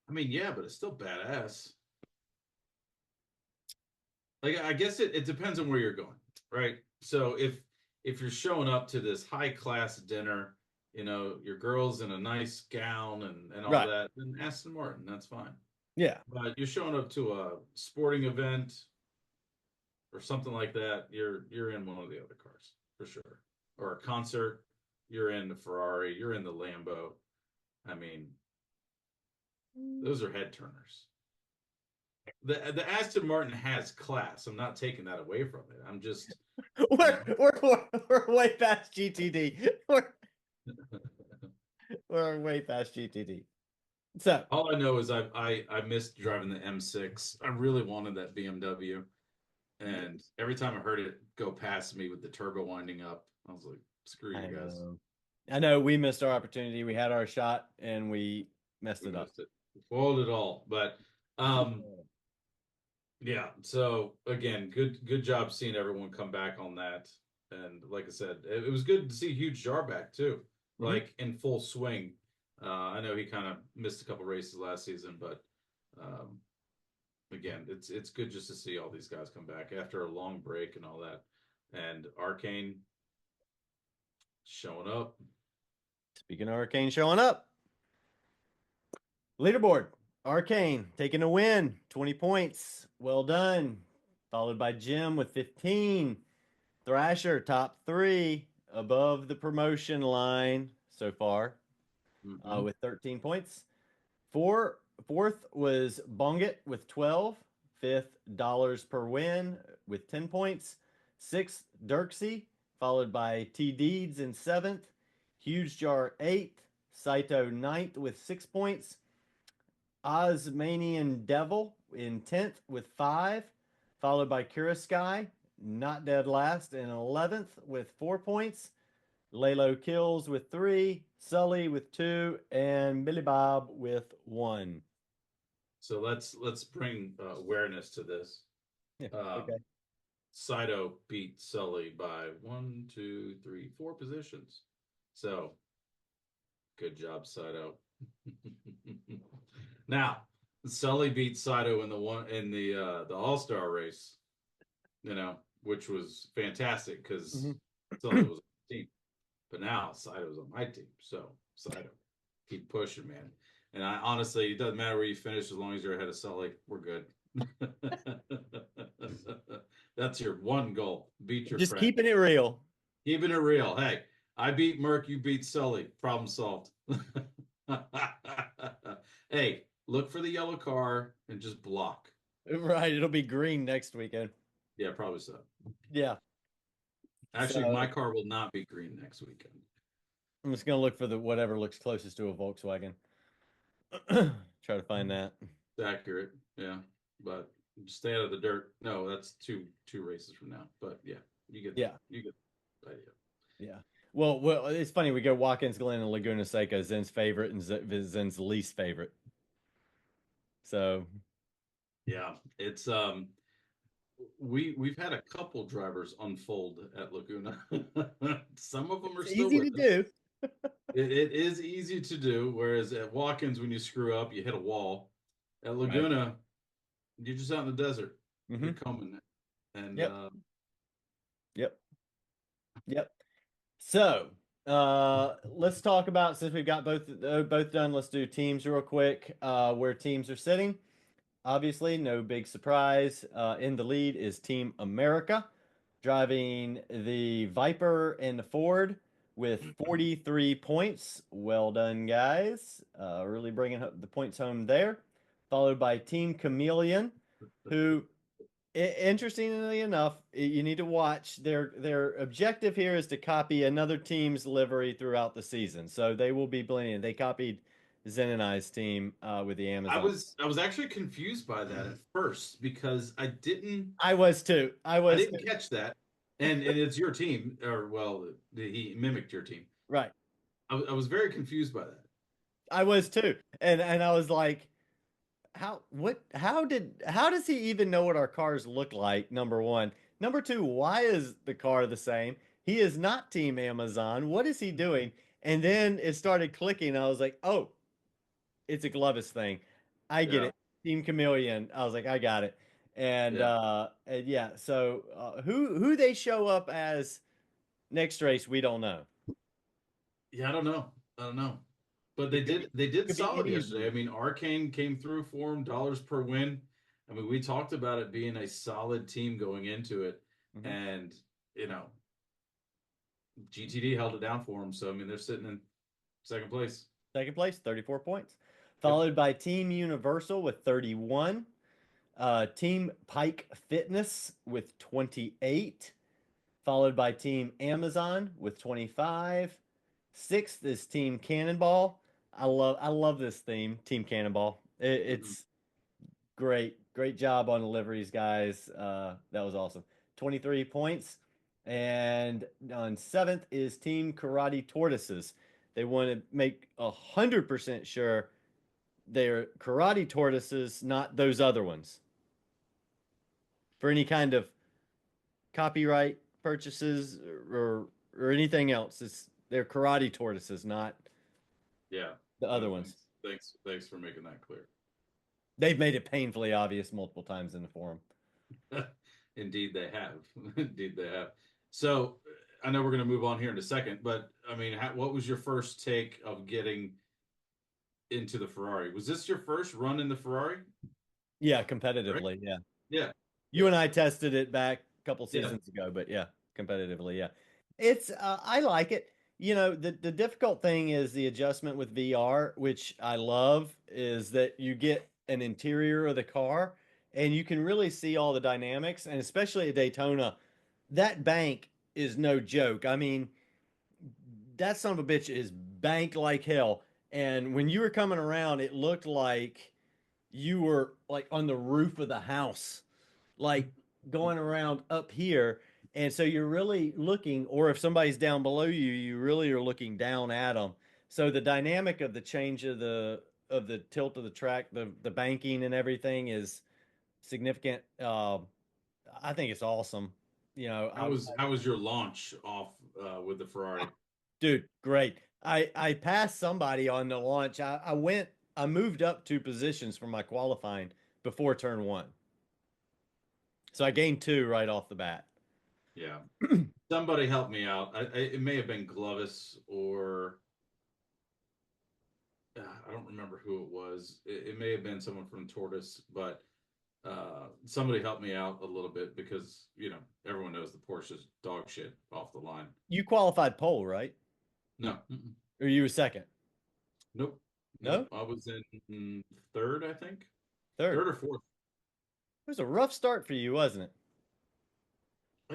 I mean, yeah, but it's still badass. Like, I guess it depends on where you're going, right? So if you're showing up to this high class dinner, your girl's in a nice gown and all Right. that, then Aston Martin, that's fine. Yeah. But you're showing up to a sporting event or something like that, you're in one of the other cars for sure. Or a concert, you're in the Ferrari, you're in the Lambo. I mean, those are head turners. The Aston Martin has class. I'm not taking that away from it. I'm just We're way past GTD. We're way past GTD. So all I know is I missed driving the M6. I really wanted that BMW, and every time I heard it go past me with the turbo winding up, I was like, "Screw you guys." I know we missed our opportunity. We had our shot and we messed We it up. missed it. We spoiled it all. But yeah. So again, good job seeing everyone come back on that. And like I said, it was good to see Huge Jar back too, like in full swing. I know he kind of missed a couple races last season, but again, it's good just to see all these guys come back after a long break and all that. And Arcane showing up. Speaking of Arcane showing up, leaderboard. Arcane taking a win, 20 points. Well done. Followed by Jim with 15. Thrasher, top 3, above the promotion line so far, with 13 points. Fourth was Bongit with 12. Fifth, Dollars per win with 10 points. Sixth, Dirksey, followed by T Deeds in 7th. Huge Jar 8th. Saito 9th with 6 points. Osmanian Devil in 10th with 5, followed by Kuraskai, not dead last, in 11th with 4 points. Lalo Kills with 3, Sully with 2, and Billy Bob with 1. So let's bring awareness to this. Yeah, okay. Saito beat Sully by 1, 2, 3, 4 positions. So good job, Saito. Now, Sully beat Saito in the All-Star race, which was fantastic because Sully was on the team. But now Saito's on my team. So Saito, keep pushing, man. And I honestly, it doesn't matter where you finish as long as you're ahead of Sully, we're good. That's your one goal. Beat your Just friend. keeping it real. Keeping it real. Hey, I beat Merc, you beat Sully. Problem solved. Hey, look for the yellow car and just block. Right, it'll be green next weekend. Yeah, probably so. Yeah. Actually, my car will not be green next weekend. I'm just gonna look for whatever looks closest to a Volkswagen. Try to find that. It's accurate, yeah. But stay out of the dirt. No, that's two races from now. But yeah, you get the idea. Yeah. Well, it's funny. We go Watkins Glen and Laguna Seca, Zen's favorite and Zen's least favorite. So yeah, it's we've had a couple drivers unfold at Laguna. Some of them are still easy to do. It is easy to do. Whereas at Watkins, when you screw up, you hit a wall. At Laguna, you're just out in the desert. You're combing it. And Yep. So let's talk about, since we've got both done, let's do teams real quick. Where teams are sitting. Obviously, no big surprise. In the lead is Team America, driving the Viper and the Ford with 43 points. Well done, guys. Really bringing the points home there. Followed by Team Chameleon, who, interestingly enough, you need to watch. Their objective here is to copy another team's livery throughout the season. So they will be blending. They copied Zen and I's team with the Amazon. I was actually confused by that at first because I didn't. I was too. I didn't catch that. And it's your team, or well, he mimicked your team. Right. I was very confused by that. I was too. And I was like, how does he even know what our cars look like? Number one. Number two, why is the car the same? He is not Team Amazon. What is he doing? And then it started clicking. I was like, oh, it's a Glovis thing. I get Yeah, it. Team Chameleon. I was like, I got it. yeah, And yeah, so who they show up as next race, we don't know. yeah. I don't know. But It could be they did could be solid any of yesterday. I these. mean, Arcane came through for him, dollars per win. I mean, we talked about it being a solid team going into it, Mhm. and you know, GTD held it down for them. So I mean, they're sitting in second place. Second place, 34 points. Yep. Followed by Team Universal with 31. Team Pike Fitness with 28. Followed by Team Amazon with 25. Sixth is Team Cannonball. I love this theme, Team Cannonball. Mhm. It's great. Great job on the liveries, guys. That was awesome. 23 points. And on seventh is Team Karate Tortoises. They want to make 100% sure they're karate tortoises, not those other ones. For any kind of copyright purchases or anything else, they're karate tortoises, not Yeah. the other No, ones. thanks for making that clear. They've made it painfully obvious multiple times in the forum. Indeed, they have. Indeed, they have. So I know we're going to move on here in a second, but I mean, what was your first take of getting into the Ferrari? Was this your first run in the Ferrari? Yeah, Right? competitively. Yeah. Yeah. You Yeah. and I tested it back a couple Yeah. seasons ago, but yeah, competitively, yeah. It's I like it. You know, the difficult thing is the adjustment with VR, which I love, is that you get an interior of the car and you can really see all the dynamics, and especially at Daytona, that bank is no joke. I mean, that son of a bitch is bank like hell. And when you were coming around, it looked like you were like on the roof of the house, like going around up here. And so you're really looking, or if somebody's down below you, you really are looking down at them. So the dynamic of the change of the tilt of the track, the banking and everything is significant. I think it's awesome. You know, How was your launch off with the Ferrari? dude, great. I passed somebody on the launch. I moved up 2 positions for my qualifying before turn one. So I gained two right off the bat. Yeah. Somebody help me out. It may have been Glovis or I don't remember who it was. It may have been someone from Tortoise, but somebody help me out a little bit because everyone knows the Porsche's dog shit off the line. You qualified pole, right? No, mm-mm. Or you were second? Nope, nope. No? I was in third, I think, Third. third or fourth. It was a rough start for you, wasn't it?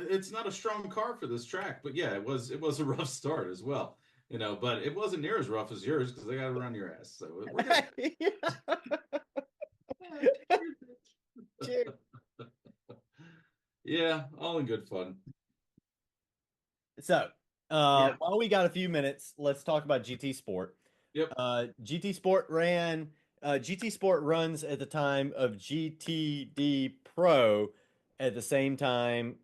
It's not a strong car for this track, but yeah, it was a rough start as well. But it wasn't near as rough as yours because they got to run your ass. So we're good. Cheers. Yeah, all in good fun. So, Yeah. while we got a few minutes, let's talk about GT Sport. Yep. GT Sport runs at the time of GTD Pro at the same time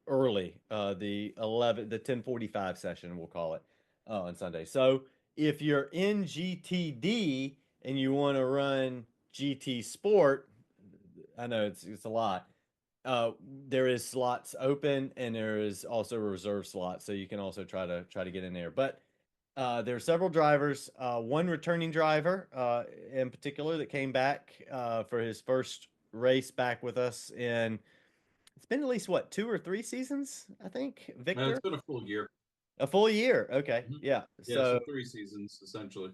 early, the 10:45 session, we'll call it, on Sunday. So if you're in GTD and you want to run GT Sport, I know it's a lot. There is slots open and there is also a reserve slot, so you can also try to get in there. But there are several drivers. One returning driver in particular that came back for his first race back with us in. It's been at least what 2 or 3 seasons, I think. It's Victor, been a full year. a full year. Okay, Mhm. yeah. Yeah, so So 3 seasons essentially.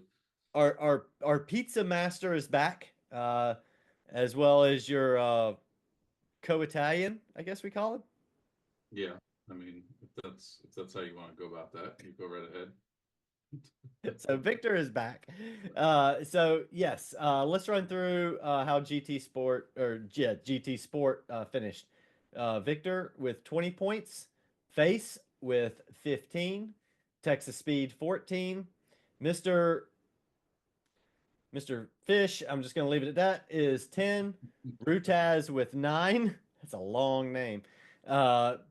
our pizza master is back, as well as your co-Italian, I guess we call him. Yeah, I mean, if that's how you want to go about that, you go right ahead. So Victor is back. So yes, let's run through how GT Sport or yeah, GT Sport finished. Victor with 20 points, Face with 15, Texas Speed 14, Mr. Mr. Fish, I'm just gonna leave it at that, is 10, Rutaz with 9. That's a long name.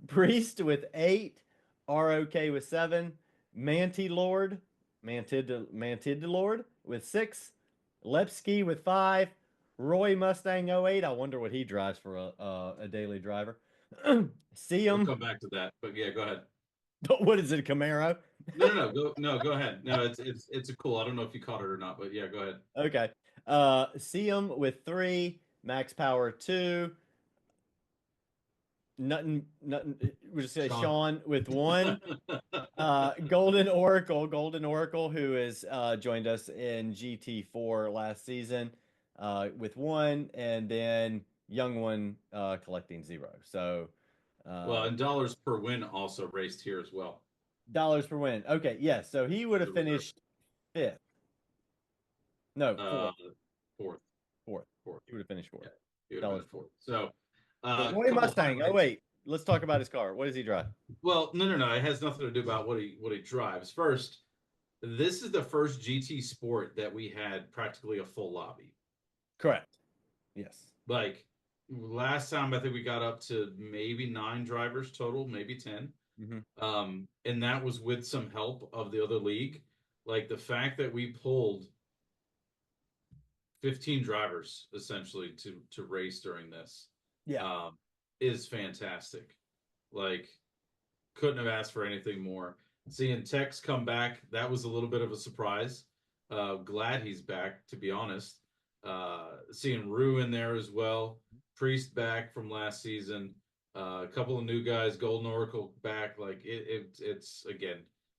Priest with 8, ROK with 7, Mantid Lord with 6, Lepsky with 5, Roy Mustang '08. I wonder what he drives for a daily driver. We'll Siam, come back to that, but yeah, go ahead. what is it, Camaro? Go ahead. No, it's a cool. I don't know if you caught it or not, but yeah, go ahead. Okay. Siam with 3, Max Power 2, nothing. We just say Sean. Sean with 1. Golden Oracle, who has joined us in GT4 last season, with 1, and then Young One collecting 0. So, Well, uh, and dollars per win also raced here as well. dollars per win. Okay, yes. So he would The have reserve. finished 5th. No, Uh, 4th. fourth, 4th. fourth. He would have finished 4th. Yeah, he would have Dollars been per fourth. win. So, But a Roy couple Mustang. Oh highlights. wait, let's talk about his car. What does he drive? Well, no. It has nothing to do about what he drives. First, this is the first GT Sport that we had practically a full lobby. Correct. Yes. Like last time, I think we got up to maybe 9 drivers total, maybe 10. Mm-hmm. And that was with some help of the other league. Like the fact that we pulled 15 drivers essentially to race during this Yeah. is fantastic. Like couldn't have asked for anything more. Seeing Tex come back, that was a little bit of a surprise. Glad he's back, to be honest. Seeing Rue in there as well, Priest back from last season, a couple of new guys, Golden Oracle back. Like it's again,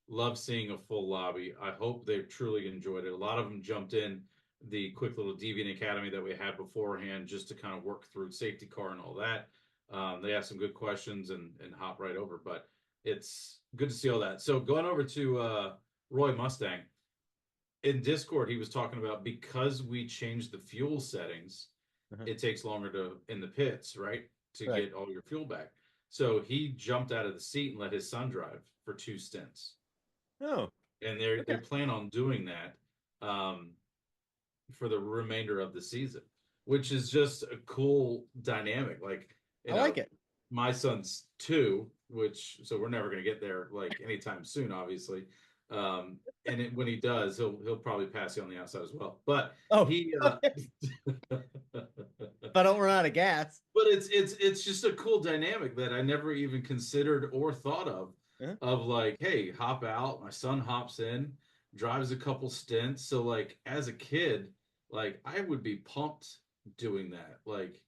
love seeing a full lobby. I hope they've truly enjoyed it. A lot of them jumped in the quick little Deviant Academy that we had beforehand just to kind of work through safety car and all that. They asked some good questions and hop right over, but it's good to see all that. So going over to Roy Mustang in Discord, he was talking about because we changed the fuel settings, Uh-huh. it takes longer to in the pits, right, to Right. get all your fuel back. So he jumped out of the seat and let his son drive for 2 stints, Oh, and okay. they plan on doing that for the remainder of the season, which is just a cool dynamic. Like I like it. my son's 2, which so we're never going to get there like anytime soon, obviously. And when he does, he'll probably pass you on the outside as well. But Oh, he, but if I don't run out of gas. it's just a cool dynamic that I never even considered or thought of. Huh? Of like, hey, hop out. My son hops in, drives a couple stints. So like as a kid, like I would be pumped doing that. Like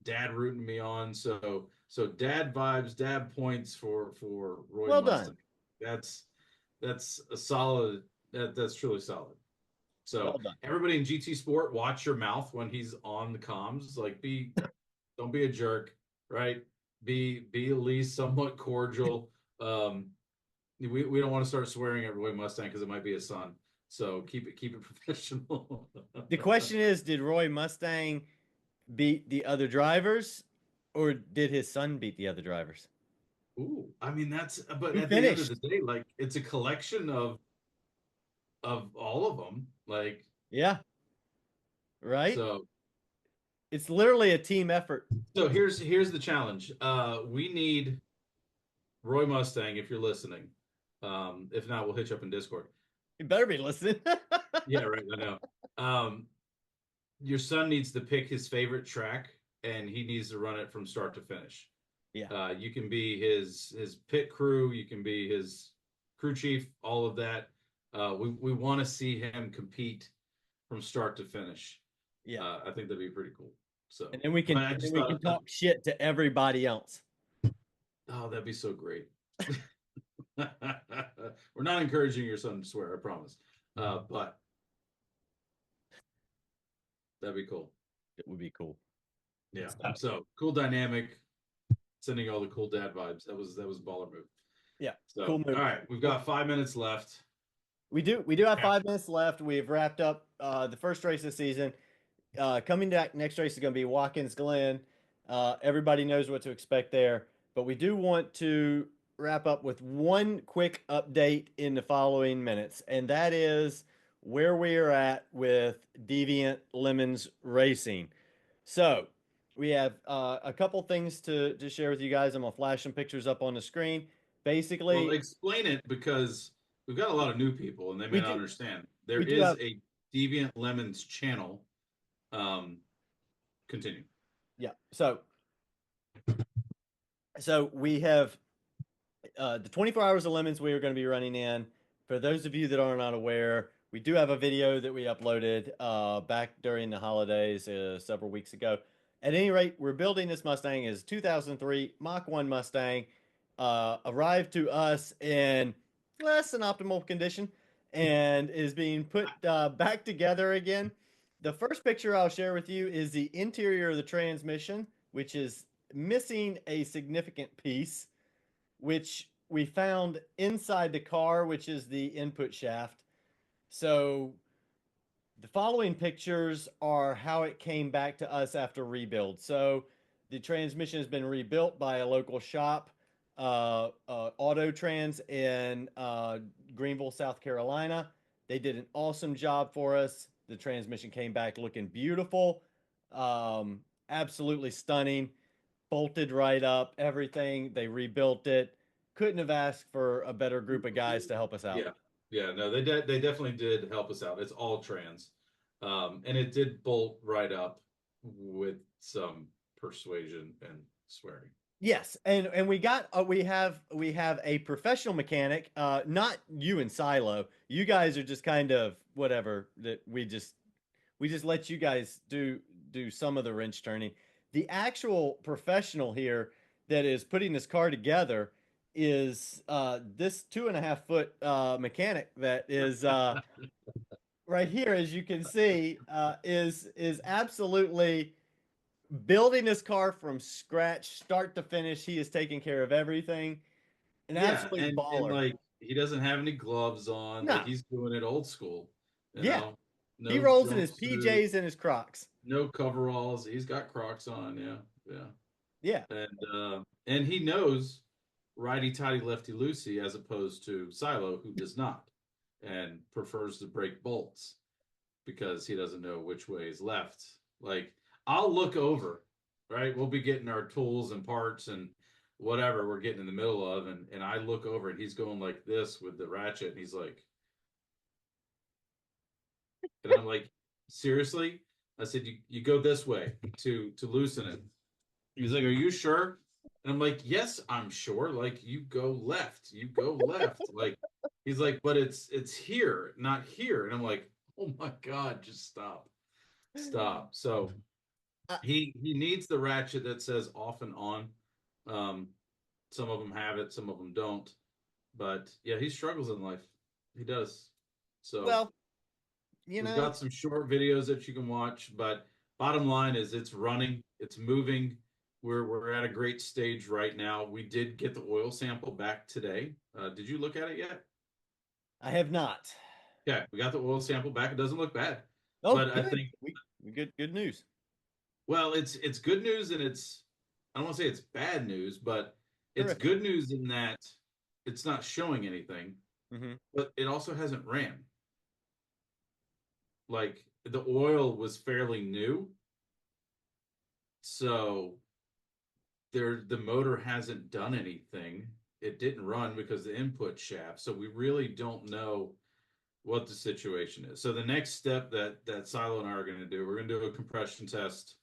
dad rooting me on. So dad vibes, dad points for Roy Well Mustang. done. That's a solid. That's truly solid. Well So done. everybody in GT Sport, watch your mouth when he's on the comms. Like don't be a jerk, right? Be at least somewhat cordial. We don't want to start swearing at Roy Mustang because it might be his son. So keep it professional. The question is, did Roy Mustang beat the other drivers, or did his son beat the other drivers? Ooh, I mean but Who at the end of the finished? day, like it's a collection of all of them. Like Yeah, right. so It's literally a team effort. so here's the challenge. We need Roy Mustang if you're listening. If not, we'll hit you up in Discord. You better be listening. Yeah, right. I know. Um, your son needs to pick his favorite track, and he needs to run it from start to finish. Yeah. You can be his pit crew, you can be his crew chief, all of that. We want to see him compete from start to finish. Yeah. I think that'd be pretty cool. So, And then we but can I and then just we thought, can talk shit to everybody else. oh, that'd be so great. We're not encouraging your son to swear, I promise. But that'd be cool. It would be cool. Yeah. So cool dynamic, sending all the cool dad vibes. That was baller move. Yeah. So Cool move. all right, we've got 5 minutes left. We do have 5 minutes left. We've wrapped up the first race of the season. Coming back next race is going to be Watkins Glen. Everybody knows what to expect there, but we do want to wrap up with one quick update in the following minutes, and that is where we are at with Deviant Lemons Racing. So we have a couple things to share with you guys. I'm gonna flash some pictures up on the screen. Well, Basically, explain it because we've got a lot of new people, and they may We not do. understand. There We do is have. a Deviant Lemons channel. Um, Continue. Yeah. So we have the 24 hours of lemons we are going to be running in. For those of you that are not aware, we do have a video that we uploaded back during the holidays several weeks ago. At any rate, we're building this Mustang. Is 2003 Mach 1 Mustang. Arrived to us in less than optimal condition and is being put back together again. The first picture I'll share with you is the interior of the transmission, which is missing a significant piece, which we found inside the car, which is the input shaft. So the following pictures are how it came back to us after rebuild. So the transmission has been rebuilt by a local shop, Auto Trans in Greenville, South Carolina. They did an awesome job for us. The transmission came back looking beautiful, absolutely stunning, bolted right up, everything. They rebuilt it. Couldn't have asked for a better group of guys to help us out. Yeah, yeah, no, they definitely did help us out. It's all trans, and it did bolt right up with some persuasion and swearing. Yes, and we have a professional mechanic, not you and Silo. You guys are just kind of whatever that we just let you guys do some of the wrench turning. The actual professional here that is putting this car together is this 2.5 foot mechanic that is right here, as you can see, is absolutely building this car from scratch, start to finish. He is taking care of everything. An Yeah, absolute and baller. like he doesn't have any gloves on. Like No, he's doing it old school, you yeah, know. he No rolls in his jumpsuit, PJs and his Crocs. no coveralls. He's got Crocs on. Yeah, yeah. Yeah, And he knows righty tighty lefty loosey as opposed to Silo, who does not and prefers to break bolts because he doesn't know which way is left. Like I'll look over, right? We'll be getting our tools and parts and whatever we're getting in the middle of, and I look over and he's going like this with the ratchet, and he's like, and I'm like, seriously? I said, you go this way to loosen it. He's like, are you sure? And I'm like, yes, I'm sure. Like, you go left, you go left. Like, he's like, but it's here, not here. And I'm like, oh my God, just stop, stop. So uh, he needs the ratchet that says off and on. Um, some of them have it, some of them don't. But yeah, he struggles in life. He does. So well, you we've know, got some short videos that you can watch, but bottom line is it's running, it's moving. We're at a great stage right now. We did get the oil sample back today. Did you look at it yet? I have not. Yeah, we got the oil sample back. It doesn't look bad, Oh, but I good. think We good news. well, it's good news and it's I don't want to say it's bad news, but it's Terrific. good news in that it's not showing anything, Hmm. but it also hasn't ran. Like the oil was fairly new, so the motor hasn't done anything. It didn't run because the input shaft. So we really don't know what the situation is. So the next step that Silo and I are going to do, we're going to do a compression test,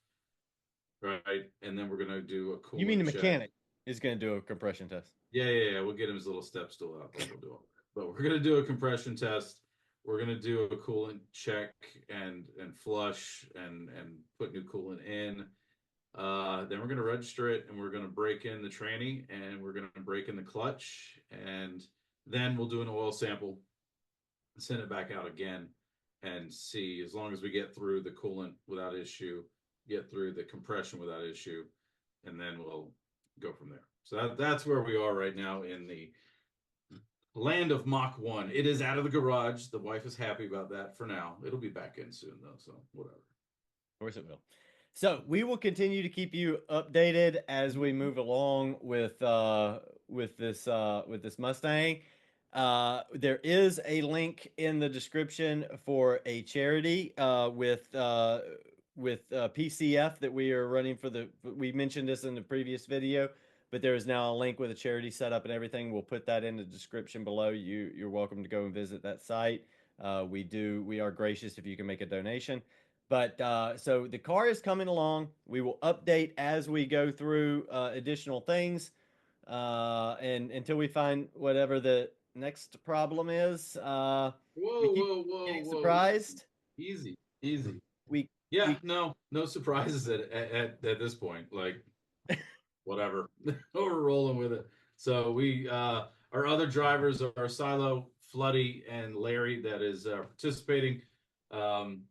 right? And then we're going to do a You mean coolant the check. mechanic is going to do a compression test? Yeah. We'll get him his little step stool out there. We'll do all that. But we're going to do a compression test. We're going to do a coolant check and flush and put new coolant in. Then we're going to register it and we're going to break in the tranny and we're going to break in the clutch. And then we'll do an oil sample, send it back out again and see as long as we get through the coolant without issue, get through the compression without issue, and then we'll go from there. So that's where we are right now in the land of Mach 1. It is out of the garage. The wife is happy about that for now. It'll be back in soon, though, so whatever. Of course it will. So we will continue to keep you updated as we move along with this Mustang. There is a link in the description for a charity with PCF that we are running for the. We mentioned this in the previous video, but there is now a link with a charity setup and everything. We'll put that in the description below. You're welcome to go and visit that site. We are gracious if you can make a donation. But so the car is coming along. We will update as we go through additional things, and until we find whatever the next problem is. We Whoa, keep whoa, whoa, getting whoa. surprised. Easy, easy. We Yeah, we no surprises at this point. Like whatever, we're rolling with it. So we our other drivers are Silo, Floody, and Larry that is participating.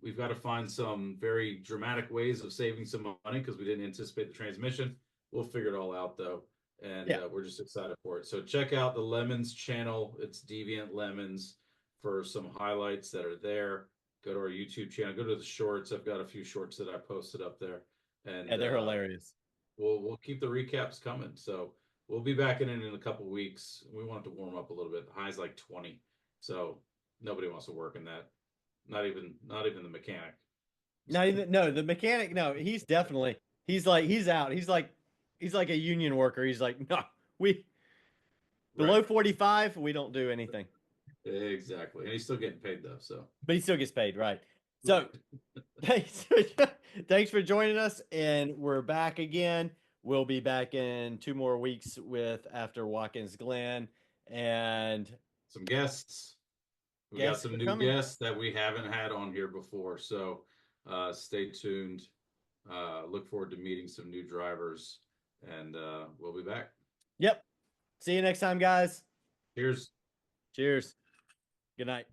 We've got to find some very dramatic ways of saving some money because we didn't anticipate the transmission. We'll figure it all out though, and yeah. we're just excited for it. So check out the Lemons channel. It's Deviant Lemons for some highlights that are there. Go to our YouTube channel. Go to the shorts. I've got a few shorts that I posted up there, and Yeah, they're hilarious. we'll keep the recaps coming. So we'll be back in it in a couple weeks. We want it to warm up a little bit. The high's like 20, so nobody wants to work in that. Not even the mechanic. Not even no, the mechanic. No, he's definitely he's like he's out. He's like a union worker. He's like no, we below Right. 45, we don't do anything. Exactly, and he's still getting paid though. So, But he still gets paid, right? So thanks, thanks for joining us, and we're back again. We'll be back in 2 more weeks with After Watkins Glen, and some guests. We got guests some are new coming. guests that we haven't had on here before. So stay tuned. Look forward to meeting some new drivers, and we'll be back. Yep. See you next time, guys. Cheers. Cheers. Good night.